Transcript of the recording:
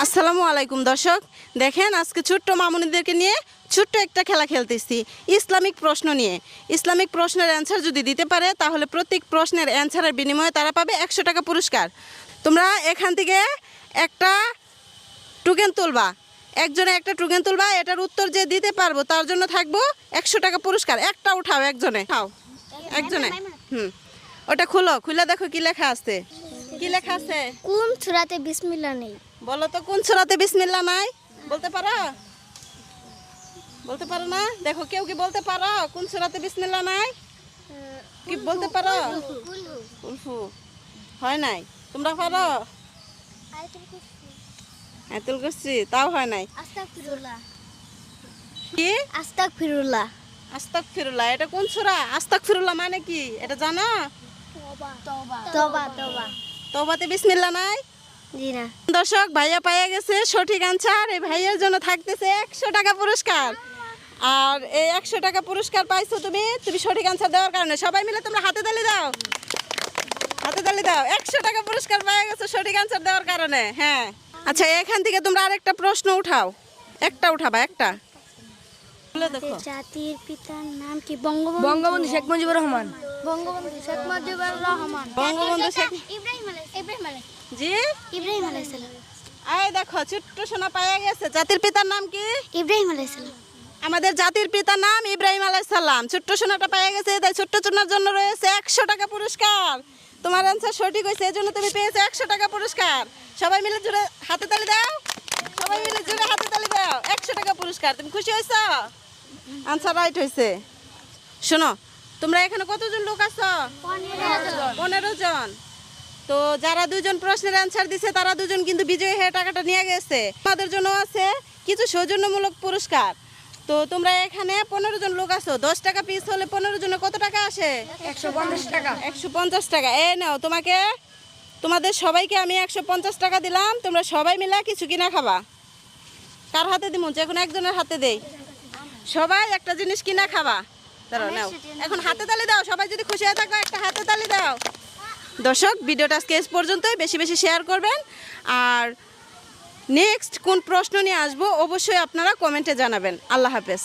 আসসালামু আলাইকুম দর্শক, দেখেন আজকে ছোট্ট মামুনিদেরকে নিয়ে ছোট্ট একটা খেলা খেলতেছি ইসলামিক প্রশ্ন নিয়ে। ইসলামিক প্রশ্নের অ্যান্সার যদি দিতে পারে তাহলে প্রত্যেক প্রশ্নের অ্যান্সারের বিনিময়ে তারা পাবে 100 টাকা পুরস্কার। তোমরা এখান থেকে একটা টোকেন তুলবা, একজনে একটা টোকেন তুলবা, এটার উত্তর যে দিতে পারবো তার জন্য থাকবো 100 টাকা পুরস্কার। একটা উঠাও, একজনে খাও, একজনে। ওটা খুলে দেখো কি লেখা আছে। কি লেখা আছে? কোন সূরাতে বিসমিল্লাহ নেই? বলো তো কোন সূরাতে বিসমিল্লাহ নাই? বলতে পারো? বলতে পারো না? দেখো কেউ কি বলতে পারো কোন সূরাতে বিসমিল্লাহ নাই? কি বলতে পারো? উলফু হয় নাই। তোমরা পারো? আয়াতুল কুরসি তাও হয় নাই। আস্তাগফিরুল্লাহ। কি? আস্তাগফিরুল্লাহ। আস্তাগফিরুল্লাহ এটা কোন সূরা? আস্তাগফিরুল্লাহ মানে কি এটা জানো? তওবা তওবা। তওবাতে বিসমিল্লাহ নাই? জি না। দর্শক, ভাইয়া পাইয়া গেছে সঠিক আনসার। এই ভাইয়ের জন্য থাকতেছে 100 টাকা পুরস্কার। আর এই 100 টাকা পুরস্কার পাইছো তুমি সঠিক আনসার দেওয়ার কারণে। সবাই মিলে তোমরা হাতে তালি দাও, হাতে তালি দাও। 100 টাকা পুরস্কার পাইয়া গেছো সঠিক আনসার দেওয়ার কারণে। হ্যাঁ, আচ্ছা এখান থেকে তোমরা আরেকটা প্রশ্ন উঠাও, একটা উঠাবা, একটা বলে দেখো। জাতির পিতার নাম কি? বঙ্গবন্ধু শেখ মুজিবুর রহমান। বঙ্গবন্ধু শেখ মুজিবুর রহমান। বঙ্গবন্ধু শেখ ইব্রাহিম আলাইহিস জি ইব্রাহিম আলাইহিস সালাম। এই দেখো ছোট্ট সোনা পাইয়া গেছে। জাতির পিতার নাম কি? ইব্রাহিম আলাইহিস সালাম। আমাদের জাতির পিতার নাম ইব্রাহিম আলাইহিস সালাম। ছোট্ট সোনাটা পাইয়া গেছে, তাই ছোট্ট সোনার জন্য রয়েছে 100 টাকা পুরস্কার। তোমার আনসার সঠিক হয়েছে, এজন্য তুমি পেয়েছো 100 টাকা পুরস্কার। সবাই মিলে জোরে হাতে তালি দাও, সবাই মিলে জোরে হাতে তালি দাও। 100 টাকা পুরস্কার। তুমি খুশি হয়েছো? আনসার রাইট হয়েছে। শোনো, তোমরা এখানে কতজন লোক আছো? 15 জন। তো যারা দুজন প্রশ্নের অ্যান্সার দিছে তারা দুজন কিন্তু বিজয়ী হয়ে টাকাটা নিয়ে গেছে। আমাদের জন্য আছে কিছু সৌজন্যমূলক পুরস্কার। তো তোমরা এখানে 15 জন লোক আছো, 10 টাকা পিস হলে 15 জনে কত টাকা আসে? 150 টাকা। 150 টাকা। এই নাও, তোমাদের সবাইকে আমি 150 টাকা দিলাম। তোমরা সবাই মিলে কিছু কিনা খাবা। কার হাতে দিমু? যে কোনো একজনের হাতে দেই। সবাই একটা জিনিস কিনা খাবা। দাঁড়াও, নাও এখন হাতে তালি দাও। সবাই যদি খুশি হয়ে থাকো একটা হাতে তালি দাও। দর্শক, ভিডিওটা আজকে এই পর্যন্তই। বেশি বেশি শেয়ার করবেন। আর নেক্সট কোন প্রশ্ন নিয়ে আসবো অবশ্যই আপনারা কমেন্টে জানাবেন। আল্লাহ হাফেজ।